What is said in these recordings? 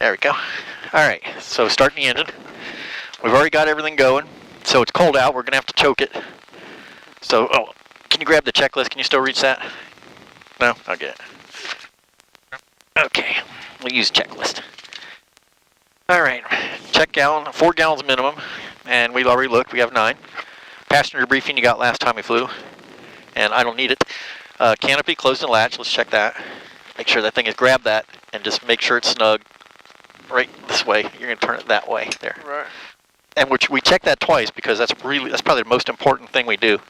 There we go. All right, so starting the engine. We've already got everything going. So it's cold out. We're going to have to choke it. So, oh, can you grab the checklist? Can you still reach that? No? I'll get it. Okay, we'll use checklist. All right, check gallon, 4 gallons minimum, and we've already looked. We have 9. Passenger briefing you got last time we flew, and I don't need it. Canopy closed and latch. Let's check that. Make sure that thing is, grab that, and just make sure it's snug. Right this way. You're going to turn it that way. There. Right. And we check that twice because that's probably the most important thing we do.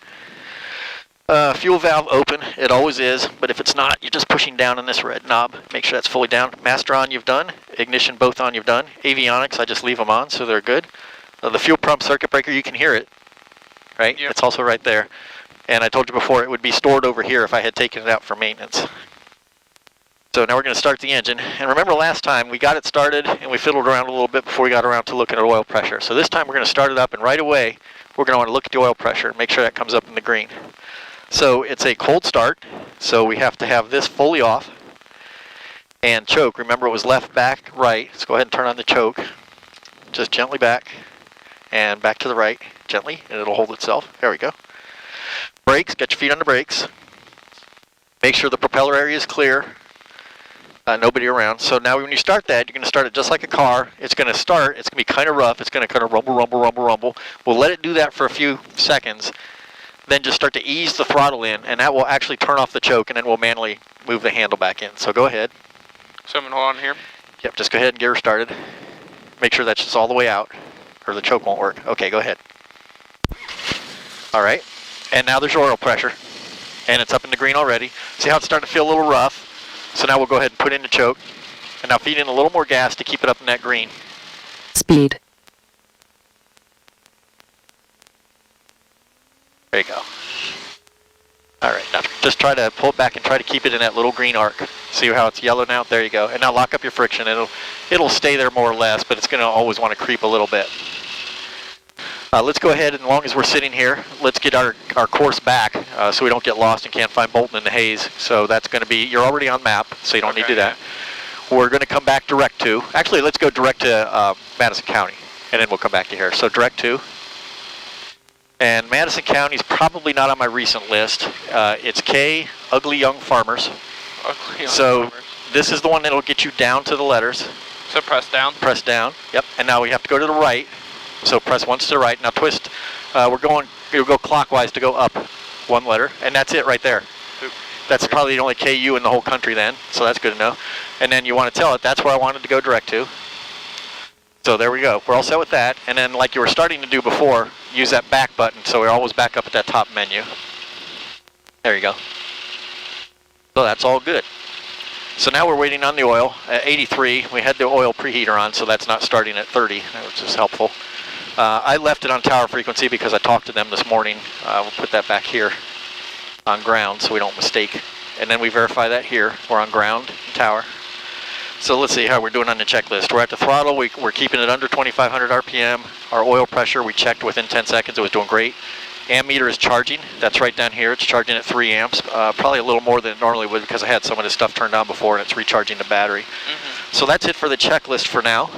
Fuel valve open. It always is, but if it's not, you're just pushing down on this red knob. Make sure that's fully down. Master on, you've done. Ignition both on, you've done. Avionics, I just leave them on, so they're good. The fuel pump circuit breaker, you can hear it, right? Yep. It's also right there. And I told you before, it would be stored over here if I had taken it out for maintenance. So now we're going to start the engine. And remember last time, we got it started and we fiddled around a little bit before we got around to looking at oil pressure. So this time we're going to start it up, and right away, we're going to want to look at the oil pressure and make sure that comes up in the green. So it's a cold start, so we have to have this fully off and choke. Remember, it was left, back, right. Let's go ahead and turn on the choke. Just gently back and back to the right, gently, and it'll hold itself. There we go. Brakes, get your feet on the brakes. Make sure the propeller area is clear. Nobody around. So now when you start that, you're going to start it just like a car. It's going to start, it's going to be kind of rough. It's going to kind of rumble, rumble, rumble, rumble. We'll let it do that for a few seconds. Then just start to ease the throttle in, and that will actually turn off the choke, and then we'll manually move the handle back in. So go ahead. So I'm going to hold on here? Yep, just go ahead and get her started. Make sure that's just all the way out, or the choke won't work. Okay, go ahead. All right, and now there's your oil pressure, and it's up in the green already. See how it's starting to feel a little rough? So now we'll go ahead and put in the choke, and now feed in a little more gas to keep it up in that green. Speed. There you go. All right, now just try to pull it back and try to keep it in that little green arc. See how it's yellow now? There you go. And now lock up your friction. It'll stay there more or less, but it's going to always want to creep a little bit. Let's go ahead, and as long as we're sitting here, let's get our course back so we don't get lost and can't find Bolton in the haze. So that's going to be, you're already on map, so you don't need to do that. We're going to come back direct to, actually let's go direct to Madison County, and then we'll come back to here. So direct to. And Madison County is probably not on my recent list. It's K, Ugly Young Farmers. Ugly Young so Farmers. This is the one that'll get you down to the letters. So press down? Press down, yep. And now we have to go to the right. So press once to the right. Now twist. You'll go clockwise to go up 1 letter, and that's it right there. Oop. That's probably the only KU in the whole country then, so that's good to know. And then you want to tell it, that's where I wanted to go direct to. So there we go. We're all set with that. And then like you were starting to do before, use that back button so we're always back up at that top menu. There you go. So that's all good. So now we're waiting on the oil at 83. We had the oil preheater on, so that's not starting at 30, which is helpful. I left it on tower frequency because I talked to them this morning. We'll put that back here on ground so we don't mistake. And then we verify that here. We're on ground, tower. So let's see how we're doing on the checklist. We're at the throttle. We're keeping it under 2,500 RPM. Our oil pressure, we checked within 10 seconds. It was doing great. Ammeter is charging. That's right down here. It's charging at 3 amps. Probably a little more than it normally would because I had some of this stuff turned on before and it's recharging the battery. So that's it for the checklist for now.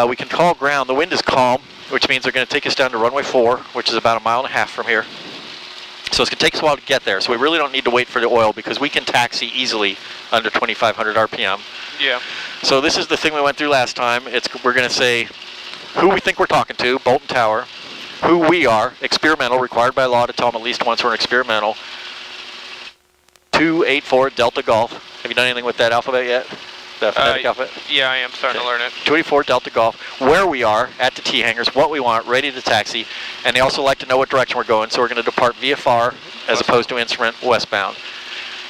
We can call ground. The wind is calm, which means they're going to take us down to runway 4, which is about 1.5 miles from here. So it's going to take us a while to get there. So we really don't need to wait for the oil because we can taxi easily under 2,500 RPM. Yeah. So this is the thing we went through last time. We're going to say who we think we're talking to, Bolton Tower, who we are, experimental, required by law to tell them at least once we're an experimental. 284 Delta Golf. Have you done anything with that alphabet yet? The phonetic alphabet? Yeah, I am starting to learn it. 284 Delta Golf, where we are at the T-hangars, what we want, ready to taxi, and they also like to know what direction we're going, so we're going to depart VFR as opposed to instrument westbound.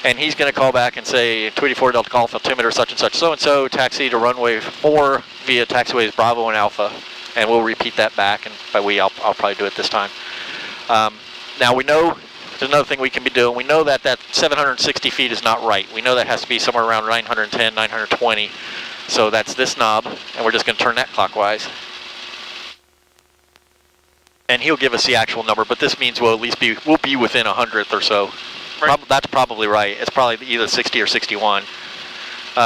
And he's going to call back and say, 284 Delta Golf, altimeter such and such, so-and-so, taxi to runway 4 via taxiways Bravo and Alpha. And we'll repeat that back, and by we, I'll probably do it this time. Now we know, there's another thing we can be doing. We know that that 760 feet is not right. We know that has to be somewhere around 910, 920. So that's this knob, and we're just going to turn that clockwise. And he'll give us the actual number, but this means we'll at least be, we'll be within 100th or so. Right. That's probably right. It's probably either 60 or 61.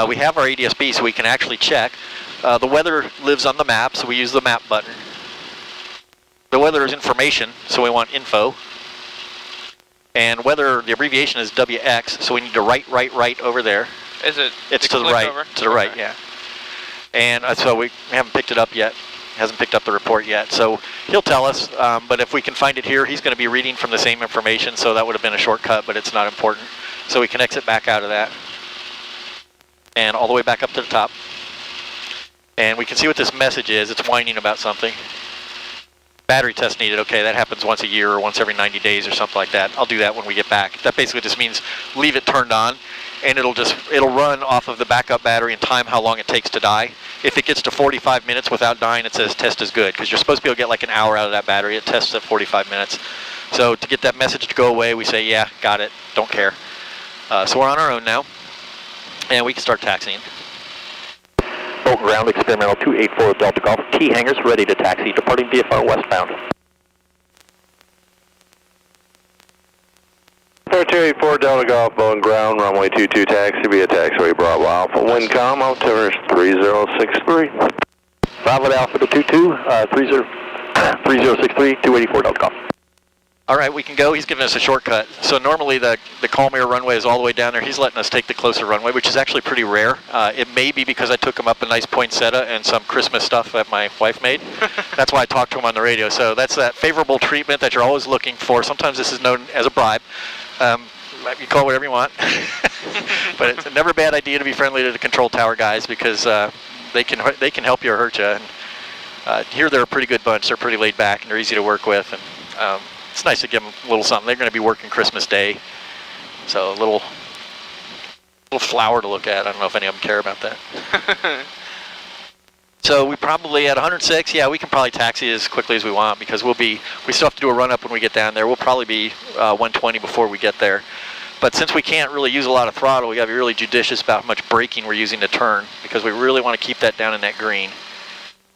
We have our ADSB, so we can actually check. The weather lives on the map, so we use the map button. The weather is information, so we want info. And weather, the abbreviation is WX, so we need to right over there. Is it? It's to the right. Over? To the right, yeah. And so we haven't picked it up yet. Hasn't picked up the report yet. So he'll tell us, but if we can find it here, he's going to be reading from the same information, so that would have been a shortcut, but it's not important. So we can exit back out of that. And all the way back up to the top. And we can see what this message is. It's whining about something. Battery test needed. Okay, that happens once a year or once every 90 days or something like that. I'll do that when we get back. That basically just means leave it turned on, and it'll run off of the backup battery and time how long it takes to die. If it gets to 45 minutes without dying, it says test is good, because you're supposed to be able to get like an hour out of that battery. It tests at 45 minutes. So to get that message to go away, we say, yeah, got it, don't care. So we're on our own now, and we can start taxiing. Bolton ground, experimental 284 Delta Golf, T hangars ready to taxi, departing VFR westbound. 284 Delta Golf, Boeing ground, runway 22 taxi via taxiway Bravo Alpha, Windcom, altimeter 3063. Bravo Alpha to 22, 3063, 284 Delta Golf. All right, we can go. He's giving us a shortcut. So normally the Calmere runway is all the way down there. He's letting us take the closer runway, which is actually pretty rare. It may be because I took him up a nice poinsettia and some Christmas stuff that my wife made. That's why I talked to him on the radio. So that's that favorable treatment that you're always looking for. Sometimes this is known as a bribe. You call it whatever you want. But it's never a bad idea to be friendly to the control tower guys, because they can help you or hurt you. And here they're a pretty good bunch. They're pretty laid back and they're easy to work with. And it's nice to give them a little something. They're going to be working Christmas Day, so a little flower to look at. I don't know if any of them care about that. So we probably at 106, yeah, we can probably taxi as quickly as we want, because we still have to do a run up when we get down there. We'll probably be 120 before we get there. But since we can't really use a lot of throttle, we got to be really judicious about how much braking we're using to turn, because we really want to keep that down in that green.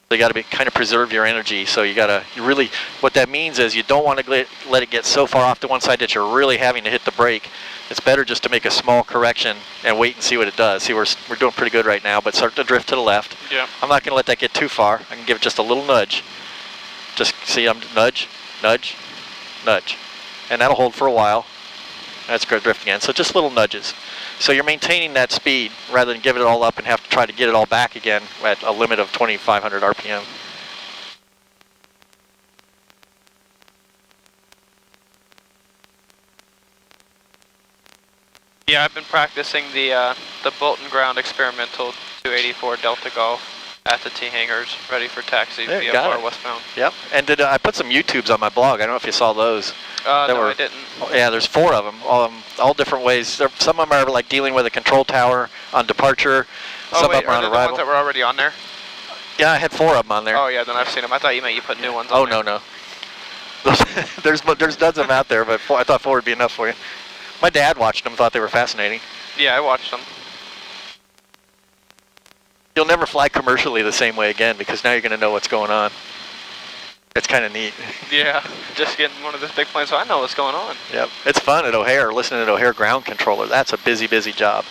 So you got to kind of preserve your energy. So you really, what that means is you don't want to let it get so far off to one side that you're really having to hit the brake. It's better just to make a small correction and wait and see what it does. See, we're doing pretty good right now, but start to drift to the left. Yeah. I'm not going to let that get too far. I can give it just a little nudge. Just see, I'm nudge, nudge, nudge. And that'll hold for a while. That's going to drift again. So just little nudges. So you're maintaining that speed rather than give it all up and have to try to get it all back again at a limit of 2,500 RPM. Yeah, I've been practicing the Bolton ground experimental 284 Delta Golf at the T hangars, ready for taxi via VFR westbound. Yep. And I put some YouTubes on my blog. I don't know if you saw those. No, I didn't. Yeah, there's 4 of them, all different ways. Some of them are like dealing with a control tower on departure. Some of them are on the arrival. ones that were already on there? Yeah, I had 4 of them on there. Oh yeah, then I've seen them. I thought you meant you put new ones on there. No. There's dozens of them out there, but I thought 4 would be enough for you. My dad watched them, thought they were fascinating. Yeah, I watched them. You'll never fly commercially the same way again, because now you're going to know what's going on. It's kind of neat. Yeah, just getting one of those big planes, so I know what's going on. Yep, it's fun at O'Hare, listening to O'Hare ground controller. That's a busy job.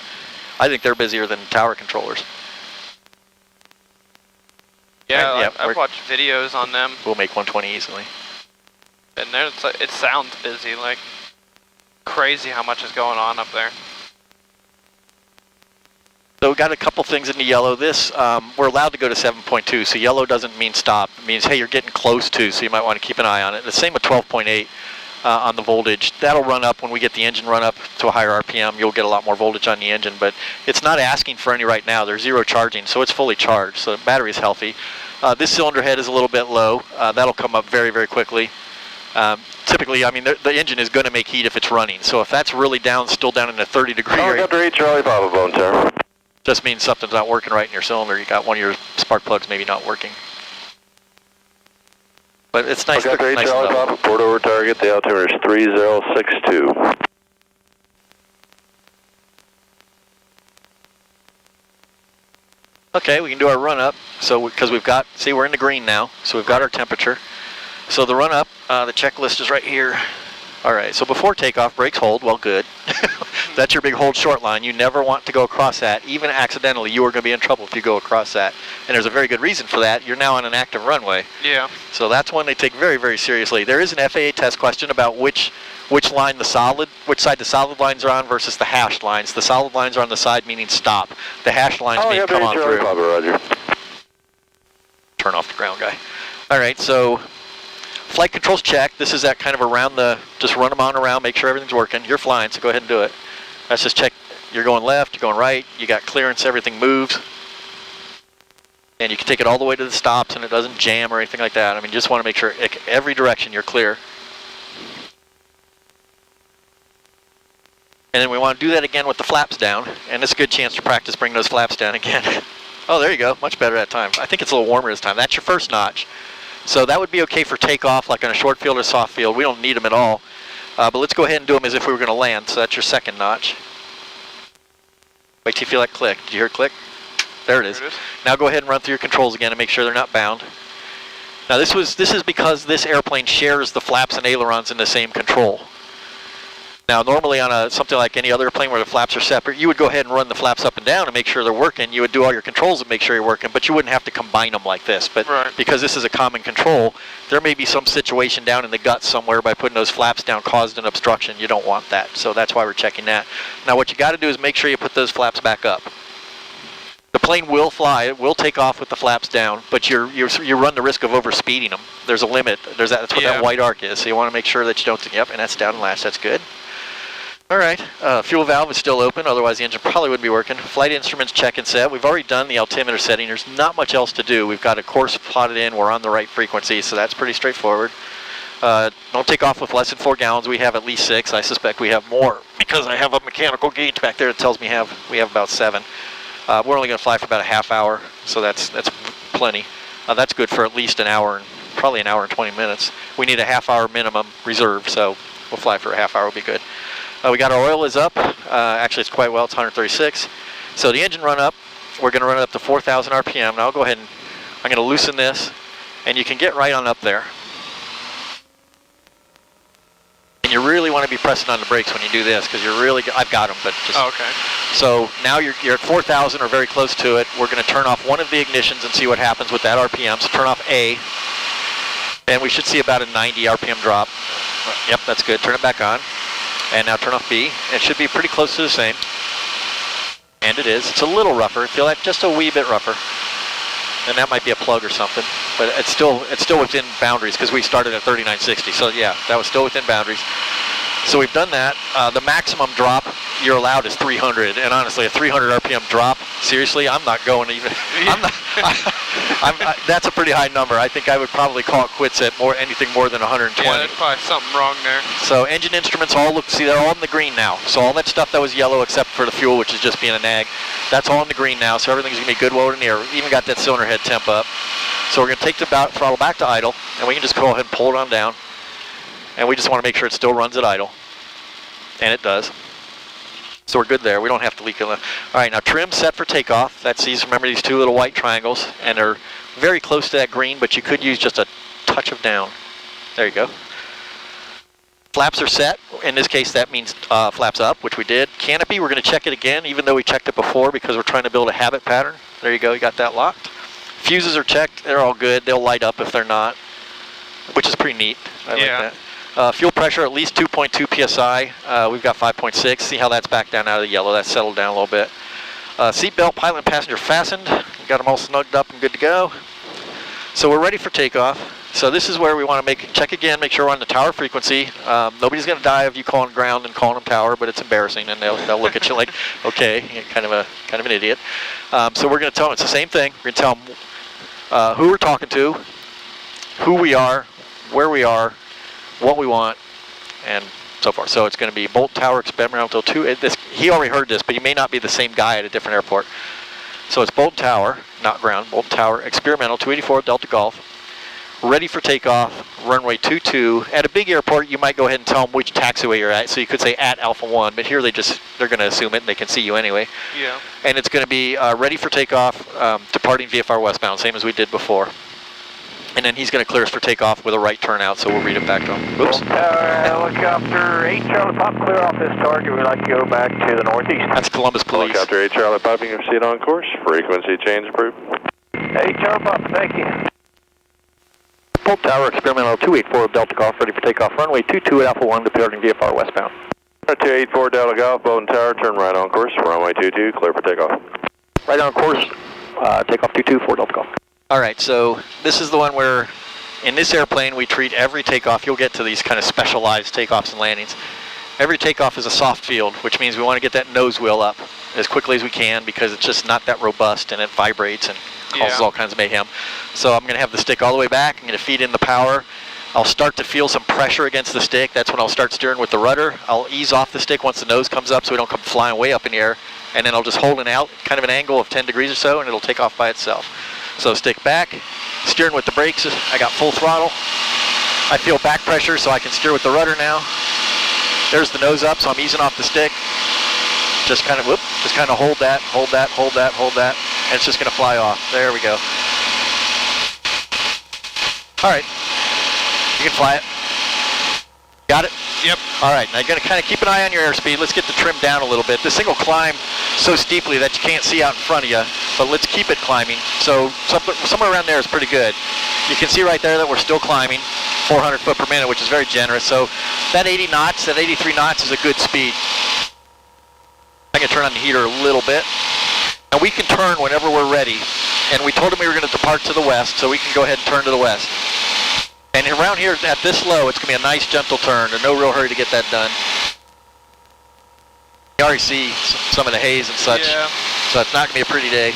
I think they're busier than tower controllers. Yeah, I've watched videos on them. We'll make 120 easily. And it sounds busy, like crazy how much is going on up there. So we got a couple things in the yellow. This, we're allowed to go to 7.2, so yellow doesn't mean stop. It means, hey, you're getting close to, so you might want to keep an eye on it. The same with 12.8 on the voltage. That'll run up when we get the engine run up to a higher RPM. You'll get a lot more voltage on the engine, but it's not asking for any right now. There's 0 charging, so it's fully charged, so the battery is healthy. This cylinder head is a little bit low. That'll come up very quickly. Typically, I mean, the engine is going to make heat if it's running, so if that's really down, still down in the 30-degree range. Got 3 Charlie Papa Bone, sir. Just means something's not working right in your cylinder. You got one of your spark plugs maybe not working. But it's nice. Got 3 nice Charlie Papa, port over target. The altimeter is 3062. Okay, we can do our run up. So because we've got, see, we're in the green now, so we've got our temperature. So the run up, the checklist is right here. All right, so before takeoff, brakes hold. Well, good. That's your big hold short line. You never want to go across that. Even accidentally, you are going to be in trouble if you go across that. And there's a very good reason for that. You're now on an active runway. Yeah. So that's one they take very, very seriously. There is an FAA test question about which side the solid lines are on versus the hashed lines. The solid lines are on the side, meaning stop. The hashed lines mean come on through. Roger. Turn off the ground guy. All right, so flight controls check. This is that kind of around just run them on around, make sure everything's working. You're flying, so go ahead and do it. Let's just check. You're going left, you're going right, you got clearance, everything moves. And you can take it all the way to the stops and it doesn't jam or anything like that. I mean, you just want to make sure every direction you're clear. And then we want to do that again with the flaps down. And it's a good chance to practice bringing those flaps down again. Oh, there you go. Much better that time. I think it's a little warmer this time. That's your first notch. So that would be okay for takeoff, like on a short field or soft field. We don't need them at all. But let's go ahead and do them as if we were going to land. So that's your second notch. Wait till you feel that click. Did you hear it click? There it is. Now go ahead and run through your controls again and make sure they're not bound. Now this is because this airplane shares the flaps and ailerons in the same control. Now normally on something like any other plane where the flaps are separate, you would go ahead and run the flaps up and down and make sure they're working. You would do all your controls and make sure you're working, but you wouldn't have to combine them like this. But because this is a common control, there may be some situation down in the gut somewhere by putting those flaps down caused an obstruction. You don't want that, so that's why we're checking that. Now what you got to do is make sure you put those flaps back up. The plane will fly, it will take off with the flaps down, but you run the risk of overspeeding them. There's a limit. That's what that white arc is. So you want to make sure that you don't. Yep, and that's down and latch. That's good. All right, fuel valve is still open, otherwise the engine probably wouldn't be working. Flight instruments check and set. We've already done the altimeter setting. There's not much else to do. We've got a course plotted in. We're on the right frequency, so that's pretty straightforward. Don't take off with less than 4 gallons. We have at least 6. I suspect we have more because I have a mechanical gauge back there that tells me we have about 7. We're only going to fly for about a half hour, so that's plenty. That's good for at least an hour, and probably an hour and 20 minutes. We need a half hour minimum reserve, so we'll fly for a half hour will be good. We got our oil is up. Actually, it's quite well. It's 136. So the engine run up. We're going to run it up to 4,000 RPM. Now I'll go ahead and I'm going to loosen this, and you can get right on up there. And you really want to be pressing on the brakes when you do this because you're really. I've got them, but just. Oh, okay. So now you're at 4,000 or very close to it. We're going to turn off one of the ignitions and see what happens with that RPM. So turn off A, and we should see about a 90 RPM drop. Yep, that's good. Turn it back on. And now turn off B. It should be pretty close to the same. And it is. It's a little rougher. Feel like just a wee bit rougher. And that might be a plug or something. But it's still within boundaries because we started at 3960. So yeah, that was still within boundaries. So we've done that. The maximum drop you're allowed is 300. And honestly, a 300 RPM drop, seriously, I'm not going even. That's a pretty high number. I think I would probably call it quits at anything more than 120. Yeah, there's probably something wrong there. So engine instruments all look, see, they're all in the green now. So all that stuff that was yellow except for the fuel, which is just being a nag, that's all in the green now. So everything's gonna be good low in the air. We even got that cylinder head temp up. So we're gonna take the throttle back to idle, and we can just go ahead and pull it on down. And we just want to make sure it still runs at idle. And it does. So we're good there. We don't have to leak it. All right, now trim set for takeoff. That's these. Remember these 2 little white triangles, and they're very close to that green, but you could use just a touch of down. There you go. Flaps are set. In this case, that means flaps up, which we did. Canopy, we're going to check it again, even though we checked it before because we're trying to build a habit pattern. There you go. You got that locked. Fuses are checked. They're all good. They'll light up if they're not, which is pretty neat. I like that. Fuel pressure at least 2.2 psi. We've got 5.6. See how that's back down out of the yellow. That's settled down a little bit. Seat belt, pilot and passenger fastened. Got them all snugged up and good to go. So we're ready for takeoff. So this is where we want to check again, make sure we're on the tower frequency. Nobody's going to die of you calling ground and calling them tower, but it's embarrassing, and they'll look at you like, okay, you're kind of an idiot. So we're going to tell them it's the same thing. We're going to tell them who we're talking to, who we are, where we are, what we want, and so forth. So it's going to be Bolt Tower Experimental 2. He already heard this, but he may not be the same guy at a different airport. So it's Bolt Tower, not ground, Bolt Tower Experimental 284 Delta Golf. Ready for takeoff, runway 22. At a big airport, you might go ahead and tell them which taxiway you're at. So you could say at Alpha 1, but here they're going to assume it and they can see you anyway. Yeah. And it's going to be ready for takeoff, departing VFR westbound, same as we did before. And then he's going to clear us for takeoff with a right turnout, so we'll read it back to him. Oops. Helicopter 8 Charlie Pop, clear off this target. We'd like to go back to the northeast. That's Columbus Police. Helicopter 8 Charlie Pop, you can proceed on course. Frequency change approved. 8 Charlie Pop, thank you. Pulp Tower, experimental 284 Delta Golf, ready for takeoff. Runway 22 at Alpha 1, departing VFR westbound. 284 Delta Golf, Bowden Tower, turn right on course. Runway 22, clear for takeoff. Right on course, takeoff 224 Delta Golf. All right, so this is the one where in this airplane we treat every takeoff. You'll get to these kind of specialized takeoffs and landings. Every takeoff is a soft field, which means we want to get that nose wheel up as quickly as we can because it's just not that robust and it vibrates and causes all kinds of mayhem. So I'm going to have the stick all the way back. I'm going to feed in the power. I'll start to feel some pressure against the stick. That's when I'll start steering with the rudder. I'll ease off the stick once the nose comes up so we don't come flying way up in the air. And then I'll just hold it out, kind of an angle of 10 degrees or so, and it'll take off by itself. So stick back, steering with the brakes. I got full throttle. I feel back pressure, so I can steer with the rudder now. There's the nose up, so I'm easing off the stick. Just kind of, just kind of hold that, hold that, hold that, hold that, and it's just going to fly off. There we go. All right, you can fly it. Got it? Yep. All right, now you're going to kind of keep an eye on your airspeed. Let's get the trim down a little bit. This thing will climb so steeply that you can't see out in front of you, but let's keep it climbing. So somewhere around there is pretty good. You can see right there that we're still climbing, 400 foot per minute, which is very generous. So that 80 knots, that 83 knots is a good speed. I can turn on the heater a little bit. And we can turn whenever we're ready. And we told him we were going to depart to the west, so we can go ahead and turn to the west. And around here at this low, it's going to be a nice gentle turn. There's no real hurry to get that done. You already see some of the haze and such, so it's not going to be a pretty day.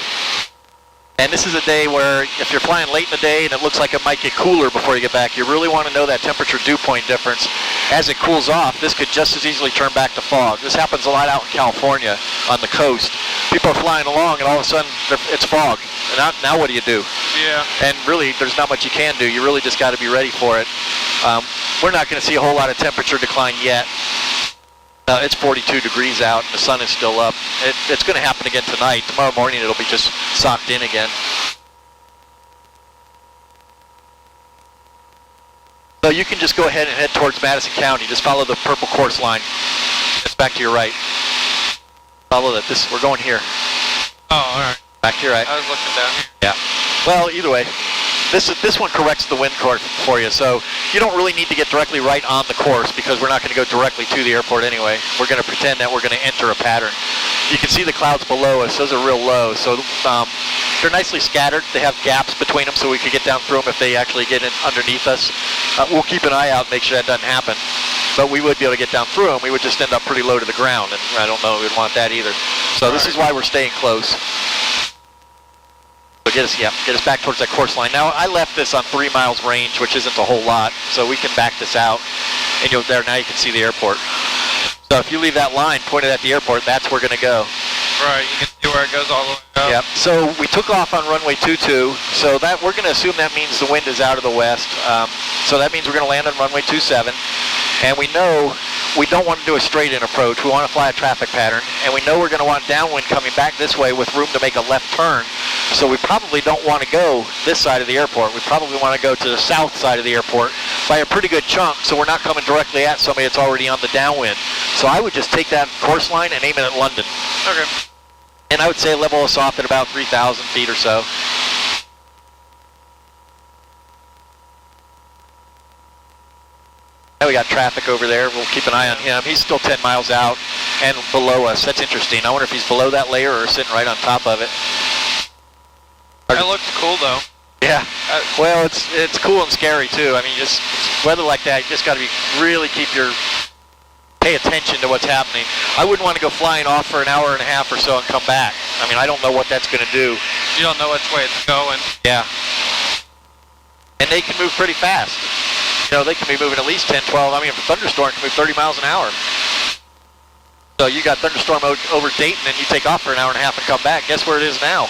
And this is a day where if you're flying late in the day and it looks like it might get cooler before you get back, you really want to know that temperature dew point difference. As it cools off, this could just as easily turn back to fog. This happens a lot out in California on the coast. People are flying along and all of a sudden it's fog. And now what do you do? Yeah. And really, there's not much you can do. You really just got to be ready for it. We're not going to see a whole lot of temperature decline yet. It's 42 degrees out and the sun is still up. It's going to happen again tonight. Tomorrow morning it'll be just socked in again. So you can just go ahead and head towards Madison County. Just follow the purple course line. It's back to your right. Follow that. We're going here. Oh, all right. Back to your right. I was looking down here. Yeah. Well, either way, this one corrects the wind course for you, so you don't really need to get directly right on the course because we're not going to go directly to the airport anyway. We're going to pretend that we're going to enter a pattern. You can see the clouds below us. Those are real low, so they're nicely scattered. They have gaps between them so we can get down through them if they actually get in underneath us. We'll keep an eye out and make sure that doesn't happen. But we would be able to get down through them. We would just end up pretty low to the ground, and I don't know if we'd want that either. So this is why we're staying close. So get us back towards that course line. Now, I left this on 3 miles range, which isn't a whole lot, so we can back this out. And now you can see the airport. So if you leave that line pointed at the airport, that's where we're going to go. Right, you can see where it goes all the way up. Yep. So we took off on runway 22. So that we're going to assume that means the wind is out of the west. So that means we're going to land on runway 27. And we know we don't want to do a straight-in approach. We want to fly a traffic pattern. And we know we're going to want downwind coming back this way with room to make a left turn. So we probably don't want to go this side of the airport. We probably want to go to the south side of the airport by a pretty good chunk so we're not coming directly at somebody that's already on the downwind. So I would just take that course line and aim it at London. Okay. And I would say level us off at about 3,000 feet or so. Now we got traffic over there. We'll keep an eye on him. He's still 10 miles out and below us. That's interesting. I wonder if he's below that layer or sitting right on top of it. That looks cool though. Yeah. Well, it's cool and scary too. I mean, just weather like that, you just got to pay attention to what's happening. I wouldn't want to go flying off for an hour and a half or so and come back. I mean, I don't know what that's going to do. You don't know which way it's going. Yeah. And they can move pretty fast. You know, they can be moving at least 10, 12. I mean, a thunderstorm can move 30 miles an hour. So you got thunderstorm over Dayton and you take off for an hour and a half and come back. Guess where it is now?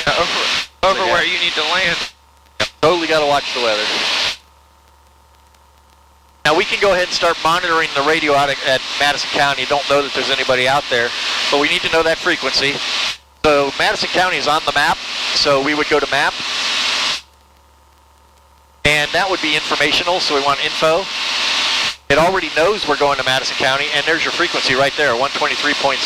Yeah, over where you need to land. Yep, totally got to watch the weather. Now we can go ahead and start monitoring the radio out at Madison County. Don't know that there's anybody out there, but we need to know that frequency. So Madison County is on the map, so we would go to map. And that would be informational, so we want info. It already knows we're going to Madison County, and there's your frequency right there, 123.0.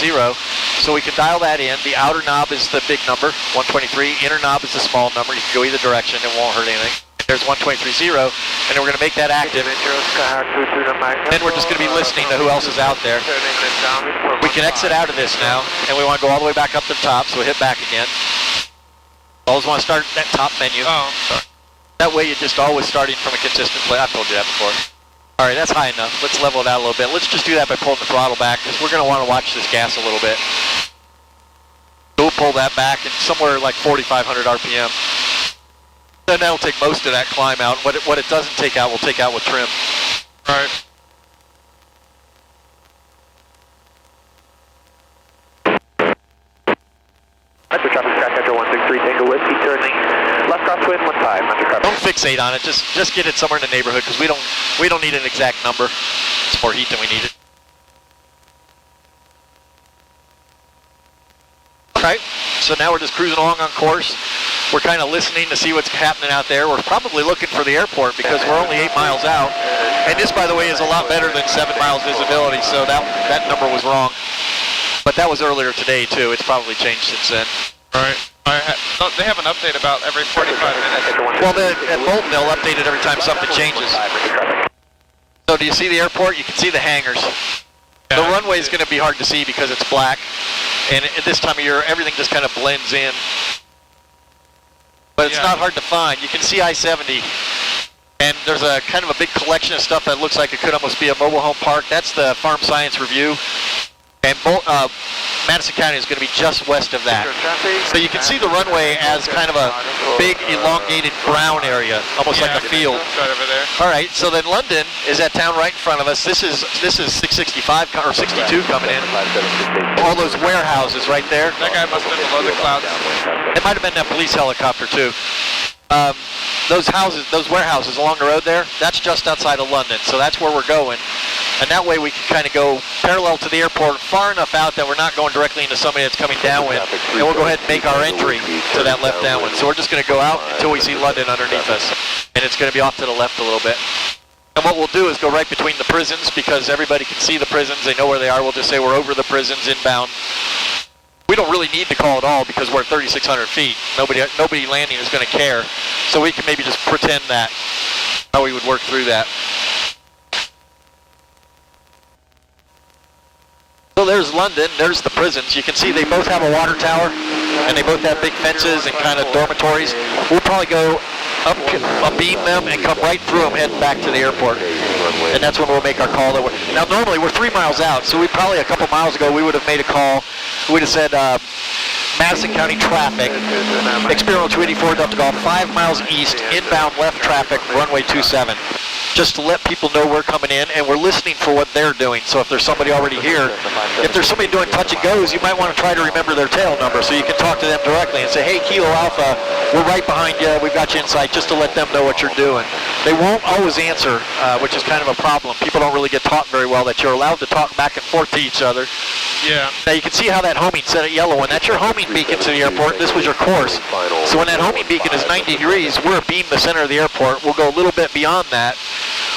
So we can dial that in. The outer knob is the big number, 123. Inner knob is the small number. You can go either direction. It won't hurt anything. There's 123.0, and then we're going to make that active. Then we're just going to be listening to who else is out there. We can exit out of this now, and we want to go all the way back up to the top, so we hit back again. Always want to start that top menu. Oh, sorry. That way you're just always starting from a consistent place. I've told you that before. All right, that's high enough. Let's level it out a little bit. Let's just do that by pulling the throttle back, because we're going to want to watch this gas a little bit. We'll pull that back and somewhere like 4,500 RPM. Then that'll take most of that climb out. What it doesn't take out, we'll take out with trim. All right. Metro traffic, track Echo 163, Tango Whiskey, turning left crosswind 15, Metro traffic. Don't fixate on it. Just get it somewhere in the neighborhood, because we don't need an exact number. It's more heat than we need it. All right. So now we're just cruising along on course. We're kind of listening to see what's happening out there. We're probably looking for the airport because we're only 8 miles out. And this, by the way, is a lot better than 7 miles visibility, so that number was wrong. But that was earlier today, too. It's probably changed since then. All right. They have an update about every 45 minutes. Well, at Bolton, they'll update it every time something changes. So do you see the airport? You can see the hangars. The runway is going to be hard to see because it's black. And at this time of year, everything just kind of blends in. But it's not hard to find. You can see I-70. And there's a kind of a big collection of stuff that looks like it could almost be a mobile home park. That's the Farm Science Review. And Madison County is going to be just west of that. So you can see the runway as kind of a big elongated brown area, almost like a field. Right over there. All right, so then London is that town right in front of us. This is 665 or 62 coming in. All those warehouses right there. That guy must have been below the clouds. It might have been that police helicopter too. Those warehouses along the road there, that's just outside of London, so that's where we're going. And that way we can kind of go parallel to the airport, far enough out that we're not going directly into somebody that's coming downwind. And we'll go ahead and make our entry to that left downwind. So we're just going to go out until we see London underneath us. And it's going to be off to the left a little bit. And what we'll do is go right between the prisons, because everybody can see the prisons. They know where they are. We'll just say we're over the prisons inbound. We don't really need to call at all because we're at 3,600 feet. Nobody landing is going to care. So we can maybe just pretend that, how we would work through that. So there's London, there's the prisons. You can see they both have a water tower, and they both have big fences and kind of dormitories. We'll probably go beam them and come right through them heading back to the airport. And that's when we'll make our call. Now normally we're 3 miles out, so we probably a couple miles ago we would have made a call. We would have said Madison County traffic, experimental 284 Delta Golf, 5 miles east, inbound left traffic, runway 27. Just to let people know we're coming in, and we're listening for what they're doing. So if there's somebody already here, if there's somebody doing touch and goes, you might want to try to remember their tail number so you can talk to them directly and say, hey, Kilo Alpha, we're right behind you, we've got you in sight, just to let them know what you're doing. They won't always answer, which is kind of a problem. People don't really get taught very well that you're allowed to talk back and forth to each other. Yeah. Now you can see how that homing set at yellow, and that's your homing beacon to the airport. This was your course. So when that homing beacon is 90 degrees, we're beam the center of the airport. We'll go a little bit beyond that.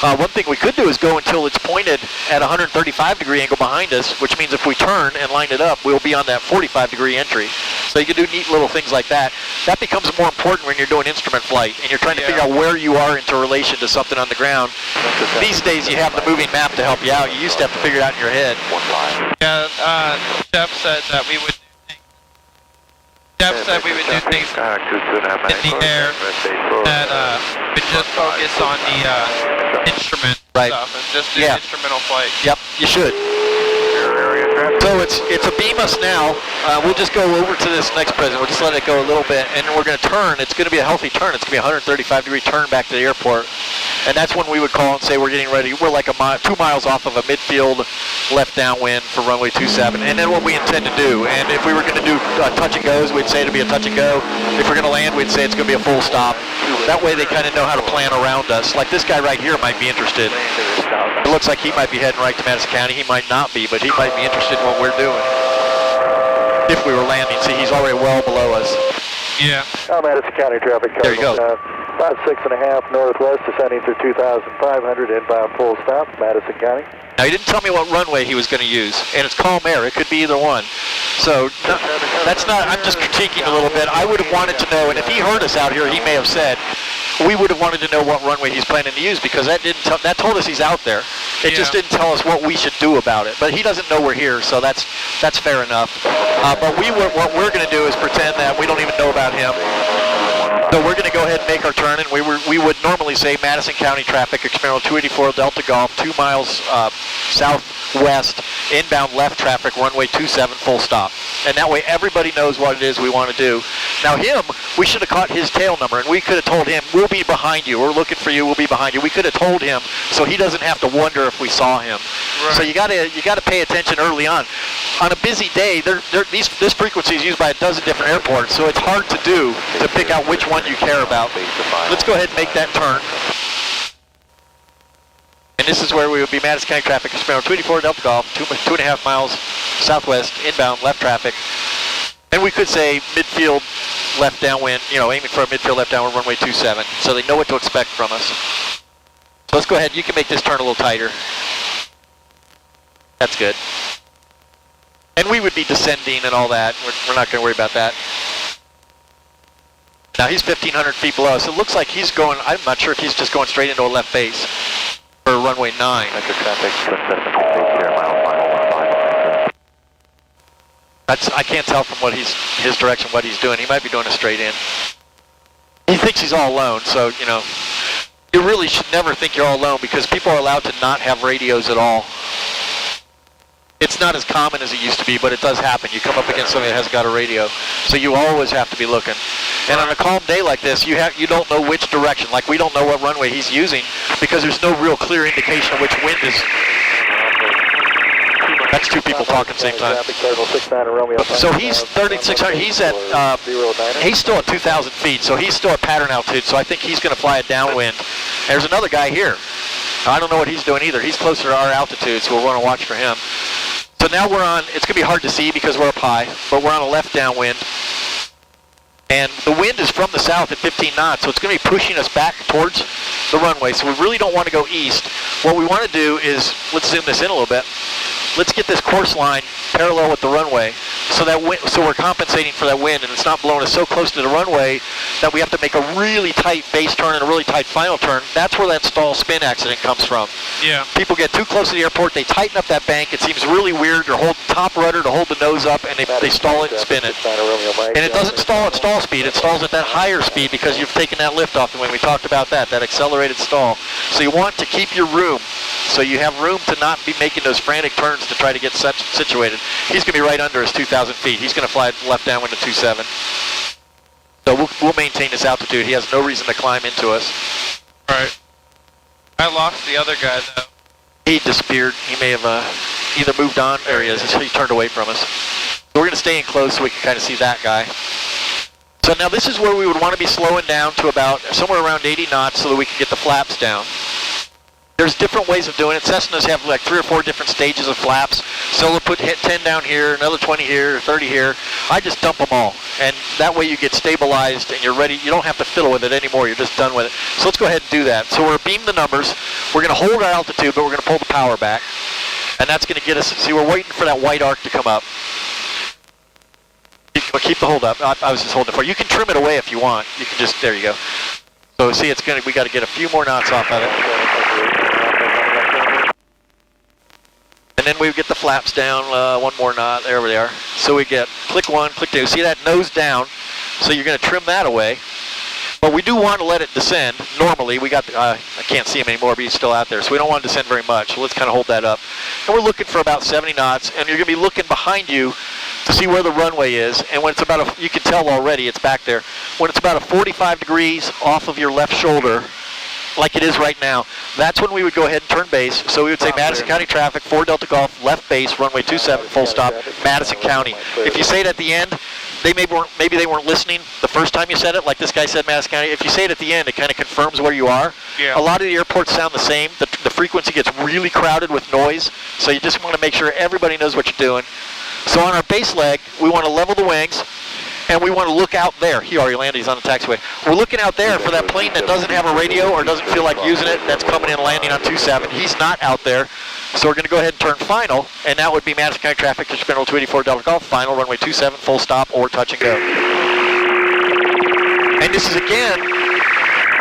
One thing we could do is go until it's pointed at 135 degree angle behind us, which means if we turn and line it up, we'll be on that 45 degree entry. So you can do neat little things like that. That becomes more important when you're doing instrument flight and you're trying to figure out where you are into relation to something on the ground. These days you have the moving map to help you out. You used to have to figure it out in your head. Yeah, Jeff said that we would do things in the air that would just focus on the instrument stuff and just do instrumental flight. Yep, you should. So it's a beam us now. We'll just go over to this next prison. We'll just let it go a little bit, and we're going to turn. It's going to be a healthy turn. It's going to be a 135 degree turn back to the airport. And that's when we would call and say we're getting ready. We're like 2 miles off of a midfield left downwind for runway 27. And then what we intend to do. And if we were going to do touch and goes, we'd say it'd be a touch and go. If we're going to land, we'd say it's going to be a full stop. That way they kind of know how to plan around us. Like this guy right here might be interested. It looks like he might be heading right to Madison County. He might not be, but he might be interested in what we're doing. If we were landing, see, he's already well below us. Yeah. Madison County traffic. There you go. About 6.5 northwest, descending through 2,500, inbound full stop, Madison County. Now, he didn't tell me what runway he was going to use, and it's calm air. It could be either one. So, no, that's not, I'm just critiquing a little bit. I would have wanted to know, and if he heard us out here, he may have said, we would have wanted to know what runway he's planning to use, because that didn't tell, that told us he's out there. It just didn't tell us what we should do about it. But he doesn't know we're here, so that's fair enough. But what we're going to do is pretend that we don't even know about him. So we're going to go ahead and make our turn, and we would normally say Madison County traffic, experimental 284 Delta Golf, 2 miles southwest, inbound left traffic, runway 27, full stop. And that way everybody knows what it is we want to do. Now him, we should have caught his tail number, and we could have told him, we'll be behind you, we're looking for you, we'll be behind you. We could have told him so he doesn't have to wonder if we saw him. Right. So you got to pay attention early on. On a busy day, this frequency is used by a dozen different airports, so it's hard to do to pick out which one you care about. Let's go ahead and make that turn. And this is where we would be Madison County traffic, experimental 284 Delta Golf, 2.5 miles southwest, inbound left traffic. And we could say midfield left downwind, aiming for a midfield left downwind runway 27, so they know what to expect from us. So let's go ahead, you can make this turn a little tighter. That's good. And we would be descending and all that. We're not going to worry about that. Now he's 1,500 feet below us. It looks like he's going, I'm not sure if he's just going straight into a left base for runway 9. Metro traffic, here, mile 5. I can't tell from what his direction what he's doing. He might be doing a straight in. He thinks he's all alone, so you really should never think you're all alone, because people are allowed to not have radios at all. It's not as common as it used to be, but it does happen. You come up against somebody that hasn't got a radio, so you always have to be looking. And on a calm day like this, you don't know which direction. Like, we don't know what runway he's using, because there's no real clear indication of which wind is. That's two people talking at the same time. So he's 3,600. He's at he's still at 2,000 feet, so he's still at pattern altitude. So I think he's going to fly a downwind. There's another guy here. I don't know what he's doing either. He's closer to our altitude, so we'll want to watch for him. So now we're on, it's going to be hard to see because we're up high, but we're on a left downwind. And the wind is from the south at 15 knots, so it's going to be pushing us back towards the runway. So we really don't want to go east. What we want to do is, let's zoom this in a little bit. Let's get this course line parallel with the runway, so we're compensating for that wind, and it's not blowing us so close to the runway that we have to make a really tight base turn and a really tight final turn. That's where that stall spin accident comes from. Yeah. People get too close to the airport, they tighten up that bank, it seems really weird, they're holding top rudder to hold the nose up, and they stall it and spin it. And it doesn't stall at stall speed, it stalls at that higher speed because you've taken that lift off, and when we talked about that accelerated stall. So you want to keep your room, so you have room to not be making those frantic turns to try to get situated. He's going to be right under us 2,000 feet. He's going to fly left downwind to 27. So we'll maintain this altitude. He has no reason to climb into us. All right. I lost the other guy, though. He disappeared. He may have either moved on, or he turned away from us. So we're going to stay in close so we can kind of see that guy. So now this is where we would want to be slowing down to about somewhere around 80 knots so that we can get the flaps down. There's different ways of doing it. Cessnas have like 3 or 4 different stages of flaps. So we'll put 10 down here, another 20 here, 30 here. I just dump them all. And that way you get stabilized and you're ready. You don't have to fiddle with it anymore. You're just done with it. So let's go ahead and do that. So we're beam the numbers. We're going to hold our altitude, but we're going to pull the power back. And that's going to get us, see, we're waiting for that white arc to come up. Keep the hold up. I was just holding it for you. You can trim it away if you want. You can just, there you go. So see, we got to get a few more knots off of it. And then we get the flaps down, 1 more knot, there we are. So we get click 1, click 2. See that nose down? So you're going to trim that away. But we do want to let it descend. Normally, we got, I can't see him anymore, but he's still out there. So we don't want to descend very much. So let's kind of hold that up. And we're looking for about 70 knots. And you're going to be looking behind you to see where the runway is. And when it's about, you can tell already it's back there. When it's about 45 degrees off of your left shoulder, like it is right now, that's when we would go ahead and turn base. So we would say Madison County traffic, 4 Delta Golf, left base, runway 27, full stop, Madison County. If you say it at the end, maybe they weren't listening the first time you said it, like this guy said Madison County. If you say it at the end, it kind of confirms where you are. Yeah. A lot of the airports sound the same. The frequency gets really crowded with noise, so you just want to make sure everybody knows what you're doing. So on our base leg, we want to level the wings, and we want to look out there. He already landed, he's on the taxiway. We're looking out there for that plane that doesn't have a radio or doesn't feel like using it, that's coming in landing on 27. He's not out there, so we're going to go ahead and turn final, and that would be Madison County traffic to Experimental 284 Delta Golf, final, runway 27, full stop or touch and go. And this is again,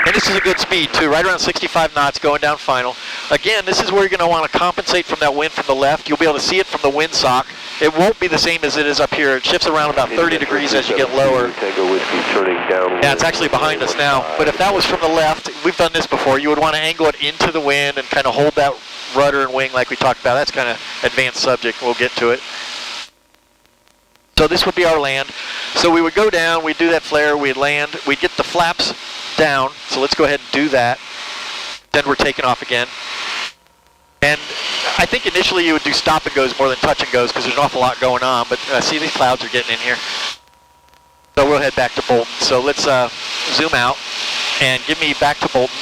and this is a good speed too, right around 65 knots going down final. Again, this is where you're going to want to compensate from that wind from the left. You'll be able to see it from the windsock. It won't be the same as it is up here. It shifts around about 30 degrees as you get lower. Yeah, it's actually behind us now. But if that was from the left, we've done this before, you would want to angle it into the wind and kind of hold that rudder and wing like we talked about. That's kind of advanced subject. We'll get to it. So this would be our land. So we would go down, we'd do that flare, we'd land, we'd get the flaps down. So let's go ahead and do that. Then we're taking off again. And I think initially you would do stop and goes more than touch and goes because there's an awful lot going on, but see these clouds are getting in here. So we'll head back to Bolton. So let's zoom out and give me back to Bolton.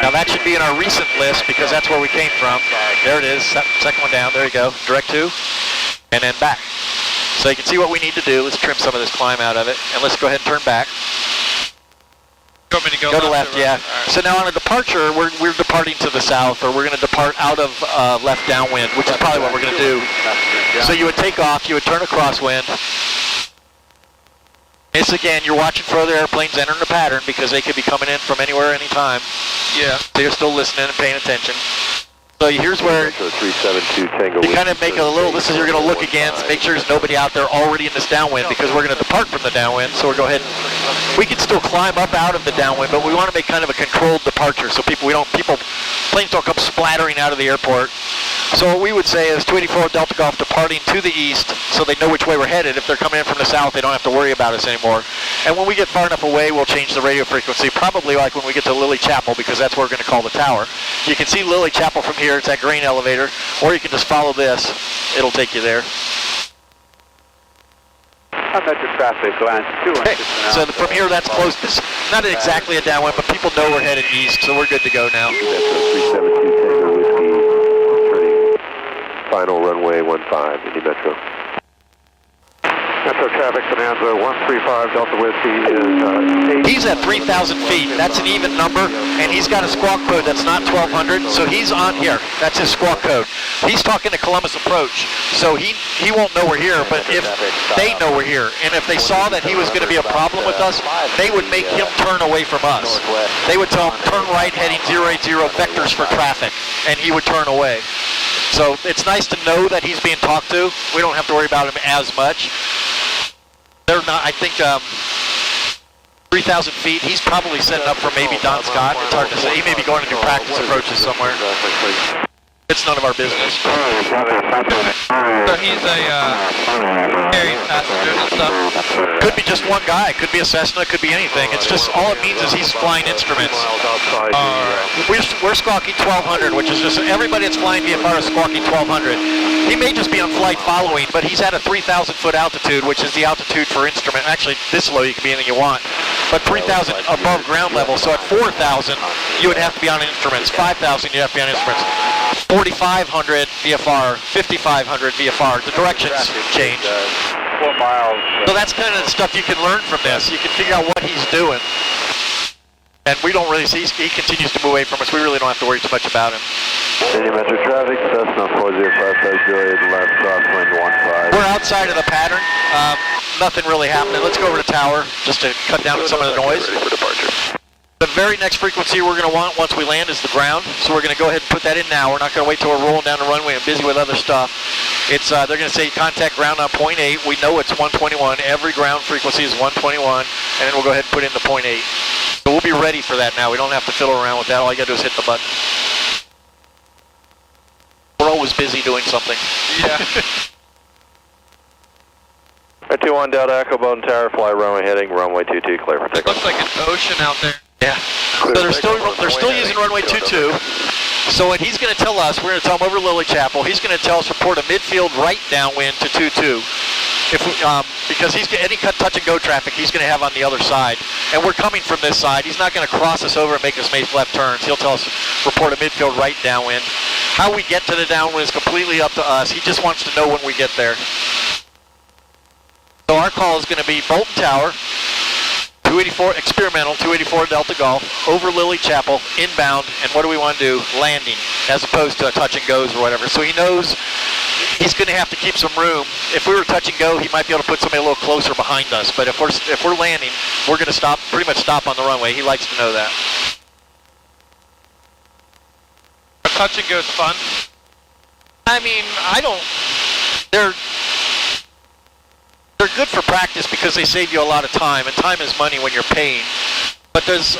Now that should be in our recent list because that's where we came from. There it is, second one down, there you go, direct to, and then back. So you can see what we need to do. Let's trim some of this climb out of it, and let's go ahead and turn back. You want me to go to left, yeah. Right. So now on a departure, we're departing to the south, or we're going to depart out of left downwind, which is probably what we're going to do. So you would take off, you would turn a crosswind. This again, you're watching for other airplanes entering the pattern because they could be coming in from anywhere, anytime. Yeah. So you're still listening and paying attention. So here's where you kind of make a little, this is you're going to look against, make sure there's nobody out there already in this downwind because we're going to depart from the downwind. So we'll go ahead and, we can still climb up out of the downwind, but we want to make kind of a controlled departure so planes don't come splattering out of the airport. So what we would say is 284 Delta Golf departing to the east so they know which way we're headed. If they're coming in from the south, they don't have to worry about us anymore. And when we get far enough away, we'll change the radio frequency, probably like when we get to Lily Chapel because that's where we're going to call the tower. You can see Lily Chapel from here. It's that grain elevator, or you can just follow this. It'll take you there. I'm at the traffic line. Okay, so from here, that's close. This is not exactly a downwind, but people know we're headed east, so we're good to go now. 372 Whiskey, turning final runway 15, Indy Metro. Metro traffic command 135 Delta Whiskey is He's at 3,000 feet. That's an even number, and he's got a squawk code that's not 1,200, so he's on here. That's his squawk code. He's talking to Columbus Approach, so he won't know we're here, but if they know we're here, and if they saw that he was going to be a problem with us, they would make him turn away from us. They would tell him, turn right heading 080 vectors for traffic, and he would turn away. So it's nice to know that he's being talked to. We don't have to worry about him as much. They're not, I think, 3,000 feet. He's probably setting up for maybe Don Scott. It's hard to say. He may be going to do practice approaches somewhere. It's none of our business. So he's a carrying passengers and stuff? Could be just one guy. Could be a Cessna. Could be anything. It's just, all it means is he's flying instruments. We're squawking 1,200, which is just, everybody that's flying VFR is squawking 1,200. He may just be on flight following, but he's at a 3,000 foot altitude, which is the altitude for instrument. Actually, this low you can be anything you want, but 3,000 above ground level. So at 4,000, you would have to be on instruments. 5,000, you'd have to be on instruments. 4,500 VFR, 5,500 VFR. The directions change. 4 miles. So that's kind of the stuff you can learn from this. You can figure out what he's doing. And we don't really see, he continues to move away from us. We really don't have to worry too much about him. Indy Metro traffic, Cessna 4055, left crosswind 15. We're outside of the pattern. Nothing really happening. Let's go over to tower just to cut down some of the noise. Ready for departure. The very next frequency we're going to want once we land is the ground. So we're going to go ahead and put that in now. We're not going to wait till we're rolling down the runway and busy with other stuff. It's they're going to say contact ground on 0.8. We know it's 121. Every ground frequency is 121. And then we'll go ahead and put in the 0.8. So we'll be ready for that now. We don't have to fiddle around with that. All you got to do is hit the button. We're always busy doing something. Yeah. 21 Delta Echo Bowden Tower, fly runway heading, runway 22, clear for It takeoff. looks like an ocean out there. Yeah. So they're still using runway 22. So what he's going to tell us, we're going to tell him over Lily Chapel, he's going to tell us report a midfield right downwind to 22. If we, because he's any touch and go traffic he's going to have on the other side, and we're coming from this side. He's not going to cross us over and make us make left turns. He'll tell us report a midfield right downwind. How we get to the downwind is completely up to us. He just wants to know when we get there. So our call is going to be Bolton Tower, 284 experimental, 284 Delta Golf, over Lily Chapel, inbound, and what do we want to do? Landing, as opposed to a touch and goes or whatever. So he knows he's going to have to keep some room. If we were touch and go, he might be able to put somebody a little closer behind us. But if we're landing, we're going to stop, pretty much stop on the runway. He likes to know that. Touch and go's fun. I mean, they're good for practice because they save you a lot of time, and time is money when you're paying. But there's,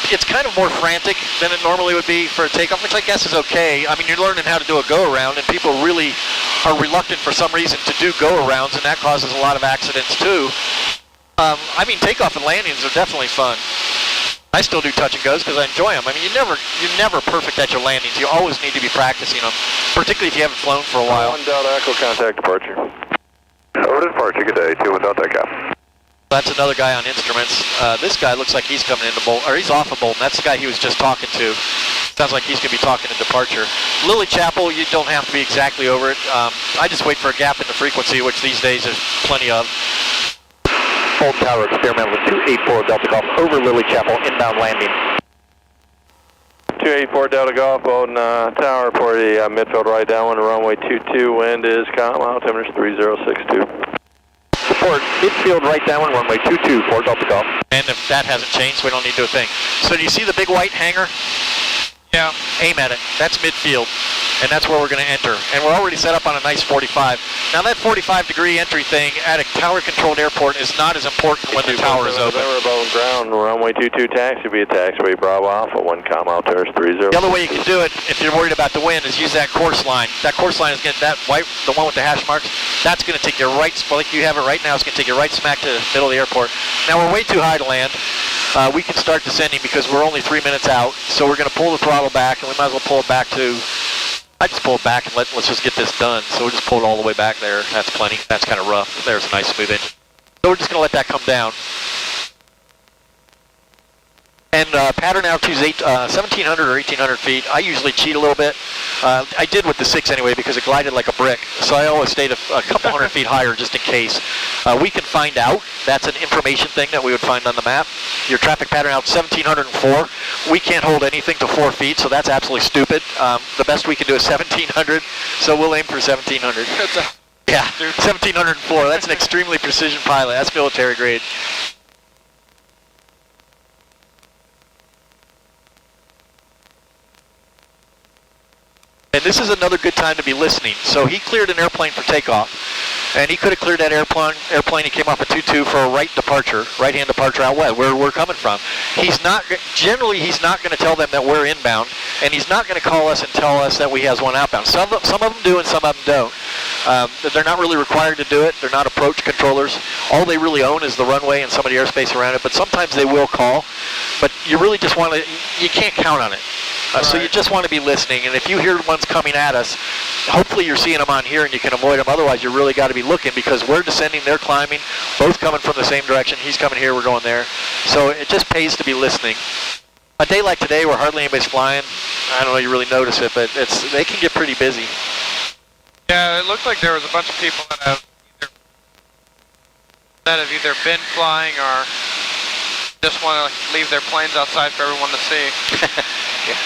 it's kind of more frantic than it normally would be for a takeoff, which I guess is okay. I mean, you're learning how to do a go-around, and people really are reluctant for some reason to do go-arounds, and that causes a lot of accidents too. I mean, takeoff and landings are definitely fun. I still do touch and goes because I enjoy them. I mean, you're never perfect at your landings. You always need to be practicing them, particularly if you haven't flown for a while. 1 Delta Echo, contact departure. Over to departure, good day, 2 Delta Takeoff. That's another guy on instruments. This guy looks like he's coming into Bolton, or he's off of Bolton. That's the guy he was just talking to. Sounds like he's going to be talking in departure. Lily Chapel, you don't have to be exactly over it. I just wait for a gap in the frequency, which these days there's plenty of. Bolton Tower experimental 284 Delta Golf, over Lily Chapel, inbound landing. 284 Delta Golf, Bolton Tower, report a midfield right downwind, runway 22, wind is calm, altimeter is 3062. Report midfield right downwind, runway 22 for Delta Golf. And if that hasn't changed, we don't need to do a thing. So do you see the big white hangar? Yeah. Aim at it. That's midfield, and that's where we're going to enter. And we're already set up on a nice 45. Now that 45-degree entry thing at a tower-controlled airport is not as important when the tower is open. We're above ground, runway 22 taxi, be a taxiway Bravo Alpha, 1 altimeter is 30. The other way you can do it, if you're worried about the wind, is use that course line. That course line is going to, that white, the one with the hash marks, that's going to take you right, like you have it right now, it's going to take you right smack to the middle of the airport. Now we're way too high to land. We can start descending because we're only 3 minutes out, so we're going to pull the throttle back, and we might as well pull it back to, I just pull it back and let's just get this done. So we'll just pull it all the way back there. That's plenty. That's kind of rough. There's a nice smooth engine. So we're just going to let that come down. And pattern altitude is 1,700 or 1,800 feet. I usually cheat a little bit. I did with the 6 anyway because it glided like a brick. So I always stayed a couple hundred feet higher just in case. We can find out. That's an information thing that we would find on the map. Your traffic pattern out 1,704. We can't hold anything to 4 feet, so that's absolutely stupid. The best we can do is 1,700, so we'll aim for 1,700. Yeah, 1,704. That's an extremely precision pilot. That's military grade. And this is another good time to be listening. So he cleared an airplane for takeoff, and he could have cleared that airplane. He came off at 22 for a right-hand departure out west, where we're coming from. Generally he's not going to tell them that we're inbound, and he's not going to call us and tell us that we has one outbound. Some of them do, and some of them don't. They're not really required to do it. They're not approach controllers. All they really own is the runway and some of the airspace around it, but sometimes they will call. But you really just want to, you can't count on it. So you just want to be listening, and if you hear ones coming at us, hopefully you're seeing them on here and you can avoid them. Otherwise, you really got to be looking because we're descending, they're climbing, both coming from the same direction. He's coming here, we're going there. So it just pays to be listening. A day like today where hardly anybody's flying, I don't know, you really notice it, but they can get pretty busy. Yeah, it looked like there was a bunch of people that have either been flying or just want to leave their planes outside for everyone to see. Yeah.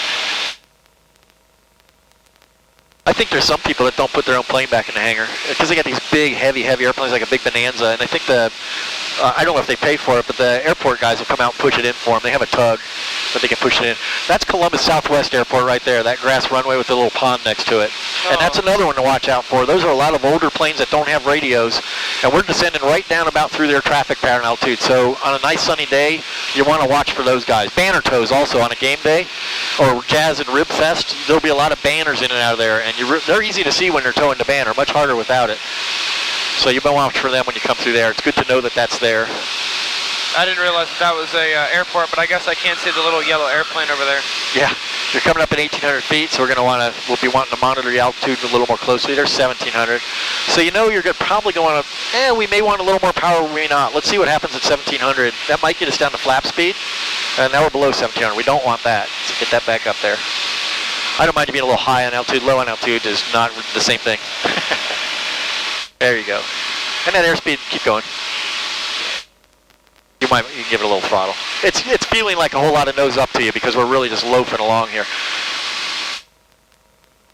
I think there's some people that don't put their own plane back in the hangar because they got these big, heavy airplanes like a big Bonanza, and I think I don't know if they pay for it, but the airport guys will come out and push it in for them. They have a tug that they can push it in. That's Columbus Southwest Airport right there, that grass runway with the little pond next to it. And that's another one to watch out for. Those are a lot of older planes that don't have radios, and we're descending right down about through their traffic pattern altitude. So on a nice sunny day, you want to watch for those guys. Banner tows also on a game day, or Jazz and Rib Fest, there'll be a lot of banners in and out of there, and they're easy to see when they're towing the banner, much harder without it. So you better watch for them when you come through there. It's good to know that that's there. I didn't realize that was a airport, but I guess I can't see the little yellow airplane over there. Yeah, you're coming up at 1,800 feet, so we'll be wanting to monitor the altitude a little more closely. There's 1,700. So you know you're probably going to, we may want a little more power, we may not. Let's see what happens at 1,700. That might get us down to flap speed, and now we're below 1,700. We don't want that, so get that back up there. I don't mind being a little high on altitude. Low on altitude is not the same thing. There you go. And that airspeed, keep going. You can give it a little throttle. It's feeling like a whole lot of nose up to you because we're really just loafing along here.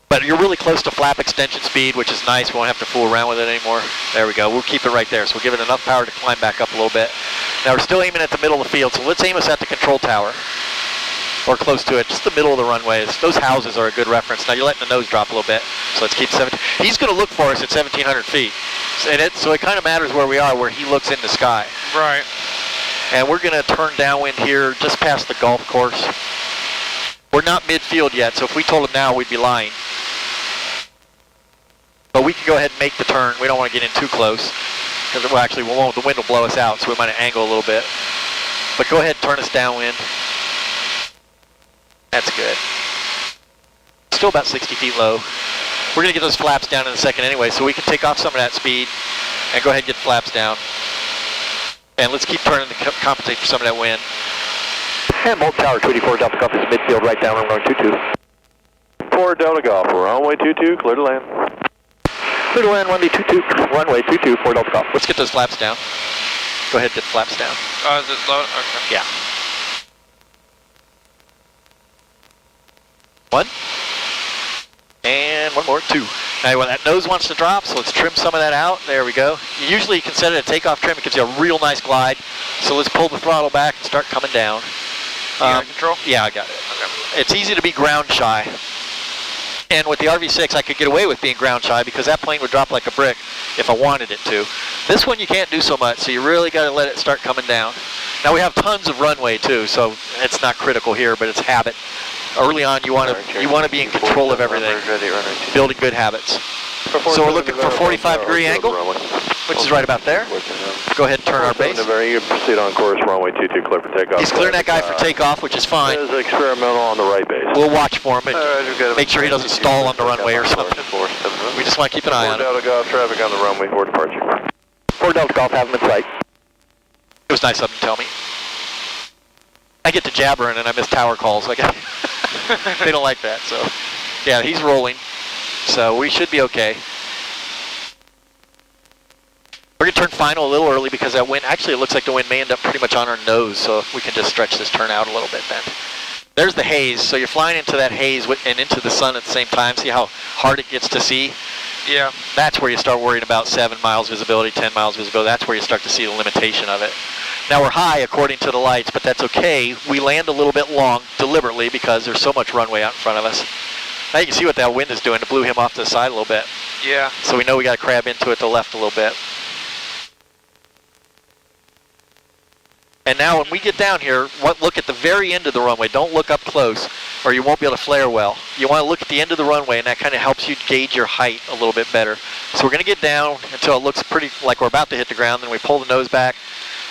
But you're really close to flap extension speed, which is nice. We won't have to fool around with it anymore. There we go. We'll keep it right there. So we'll give it enough power to climb back up a little bit. Now we're still aiming at the middle of the field, so let's aim us at the control tower. Or close to it, just the middle of the runways. Those houses are a good reference. Now you're letting the nose drop a little bit. So let's keep 17. He's going to look for us at 1,700 feet. So it kind of matters where we are, where he looks in the sky. Right. And we're going to turn downwind here just past the golf course. We're not midfield yet, so if we told him now, we'd be lying. But we can go ahead and make the turn. We don't want to get in too close. Because, well, actually, we won't. The wind will blow us out, so we might angle a little bit. But go ahead and turn us downwind. That's good. Still about 60 feet low. We're going to get those flaps down in a second anyway, so we can take off some of that speed and go ahead and get flaps down. And let's keep turning to compensate for some of that wind. And Bolt Tower 284 Delta Golf is midfield right down runway 22. 4 Delta Golf, runway 22, clear to land. Clear to land, runway 22, runway 22, 4 Delta Golf. Let's get those flaps down. Go ahead and get the flaps down. Oh, is it low? Okay. Yeah. 1. And one more, 2. Now when that nose wants to drop, so let's trim some of that out. There we go. Usually you can set it at takeoff trim. It gives you a real nice glide. So let's pull the throttle back and start coming down. You got control? Yeah, I got it. Okay. It's easy to be ground shy. And with the RV6, I could get away with being ground shy because that plane would drop like a brick if I wanted it to. This one you can't do so much, so you really got to let it start coming down. Now we have tons of runway too, so it's not critical here, but it's habit. Early on, you want to be in control of everything, building good habits. So we're looking for 45-degree angle, which is right about there. Go ahead and turn our base. You proceed on course, runway 22, clear for takeoff. He's clearing that guy for takeoff, which is fine. It is experimental on the right base. We'll watch for him and make sure he doesn't stall on the runway or something. We just want to keep an eye on him. 4 Delta Golf, traffic on the runway for departure. 4 Delta Golf, have him in sight. It was nice of him to tell me. I get to jabbering and I miss tower calls. They don't like that, so. Yeah, he's rolling, so we should be okay. We're going to turn final a little early because that wind, actually it looks like the wind may end up pretty much on our nose, so we can just stretch this turn out a little bit then. There's the haze, so you're flying into that haze and into the sun at the same time. See how hard it gets to see? Yeah. That's where you start worrying about 7 miles visibility, 10 miles visibility. That's where you start to see the limitation of it. Now we're high according to the lights, but that's okay. We land a little bit long deliberately because there's so much runway out in front of us. Now you can see what that wind is doing. It blew him off to the side a little bit. Yeah. So we know we got to crab into it to the left a little bit. And now when we get down here, look at the very end of the runway. Don't look up close or you won't be able to flare well. You want to look at the end of the runway, and that kind of helps you gauge your height a little bit better. So we're going to get down until it looks pretty like we're about to hit the ground, then we pull the nose back.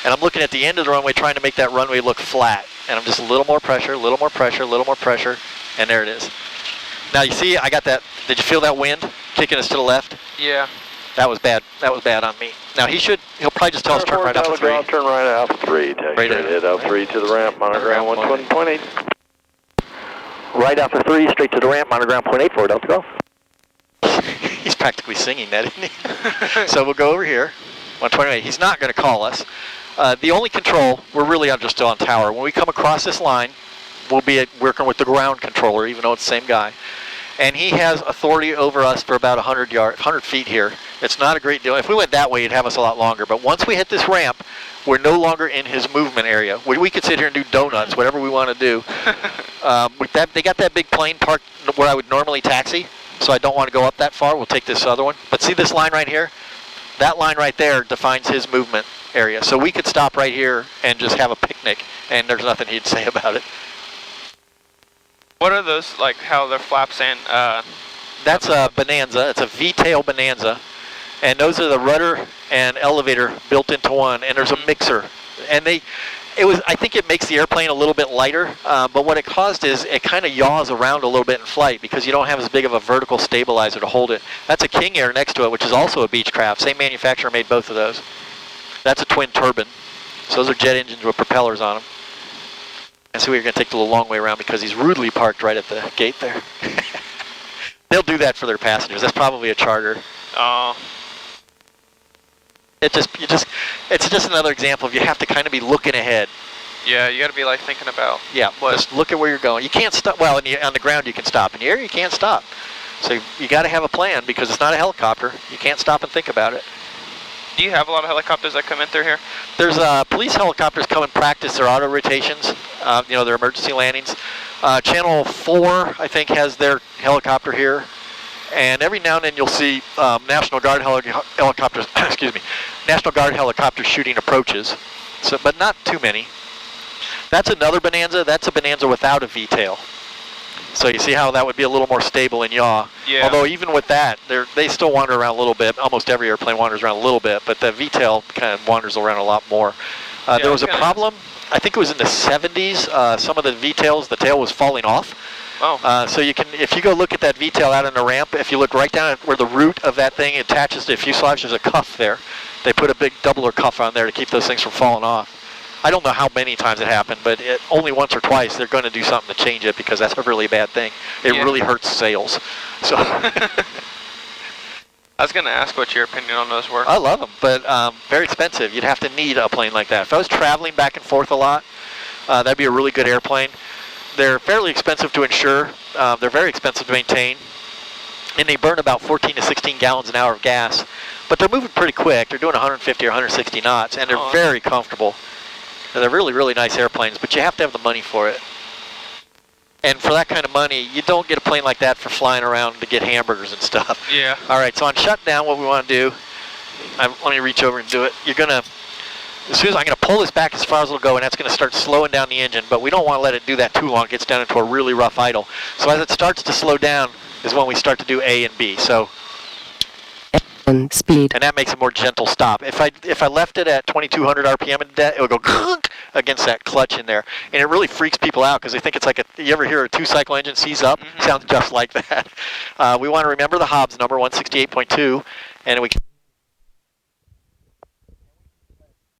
And I'm looking at the end of the runway trying to make that runway look flat. And I'm just a little more pressure, a little more pressure, a little more pressure, and there it is. Now you see I got that, did you feel that wind kicking us to the left? Yeah. That was bad. That was bad on me. Now he'll probably just tell us turn right Alpha 3. Turn right Alpha 3. Take right hit Alpha 3 to the ramp, monoground 120.8. Right Alpha 3, straight to the ramp, monoground 0.84, Delta Golf. He's practically singing that, isn't he? So we'll go over here, 128. He's not going to call us. The only control, we're really just on tower. When we come across this line, we'll be working with the ground controller, even though it's the same guy. And he has authority over us for about 100 feet here. It's not a great deal. If we went that way, he'd have us a lot longer. But once we hit this ramp, we're no longer in his movement area. We could sit here and do donuts, whatever we want to do. They got that big plane parked where I would normally taxi, so I don't want to go up that far. We'll take this other one. But see this line right here? That line right there defines his movement area. So we could stop right here and just have a picnic, and there's nothing he'd say about it. What are those, like how they're flaps and... That's a Bonanza. It's a V-tail Bonanza. And those are the rudder and elevator built into one. And there's a mixer. And I think it makes the airplane a little bit lighter. But what it caused is it kind of yaws around a little bit in flight because you don't have as big of a vertical stabilizer to hold it. That's a King Air next to it, which is also a Beechcraft. Same manufacturer made both of those. That's a twin turbine. So those are jet engines with propellers on them. And so we're going to take the long way around because he's rudely parked right at the gate there. They'll do that for their passengers. That's probably a charter. Oh. it's just another example of you have to kind of be looking ahead. Yeah, you got to be like thinking about. Yeah, just look at where you're going. You can't stop. Well, on the ground you can stop. In the air you can't stop. So you got to have a plan because it's not a helicopter. You can't stop and think about it. Do you have a lot of helicopters that come in through here? There's police helicopters come and practice their auto rotations, their emergency landings. Channel 4, I think, has their helicopter here. And every now and then you'll see National Guard helicopters, National Guard helicopters shooting approaches, but not too many. That's another Bonanza. That's a Bonanza without a V-tail. So you see how that would be a little more stable in yaw. Yeah. Although even with that, they still wander around a little bit. Almost every airplane wanders around a little bit, but the V-tail kind of wanders around a lot more. There was a problem. I think it was in the 70s. Some of the V-tails, the tail was falling off. Oh. So you can, if you go look at that V-tail out on the ramp, if you look right down at where the root of that thing attaches to the fuselage, there's a cuff there. They put a big doubler cuff on there to keep those things from falling off. I don't know how many times it happened, but only once or twice they're going to do something to change it because that's a really bad thing. It really hurts sales. So I was going to ask what your opinion on those were. I love them, but very expensive. You'd have to need a plane like that. If I was traveling back and forth a lot, that'd be a really good airplane. They're fairly expensive to insure. They're very expensive to maintain. And they burn about 14 to 16 gallons an hour of gas. But they're moving pretty quick. They're doing 150 or 160 knots, and they're very comfortable. They're really, really nice airplanes, but you have to have the money for it. And for that kind of money, you don't get a plane like that for flying around to get hamburgers and stuff. Yeah. All right, so on shutdown, what we want to do, let me reach over and do it. You're going to, as soon as I'm going to pull this back as far as it'll go, and that's going to start slowing down the engine, but we don't want to let it do that too long. It gets down into a really rough idle. So as it starts to slow down is when we start to do A and B. So. And speed. And that makes a more gentle stop. If I left it at 2,200 RPM it would go against that clutch in there, and it really freaks people out because they think it's like you ever hear a 2-cycle engine seize up? Sounds just like that. We want to remember the Hobbs number 168.2, and we.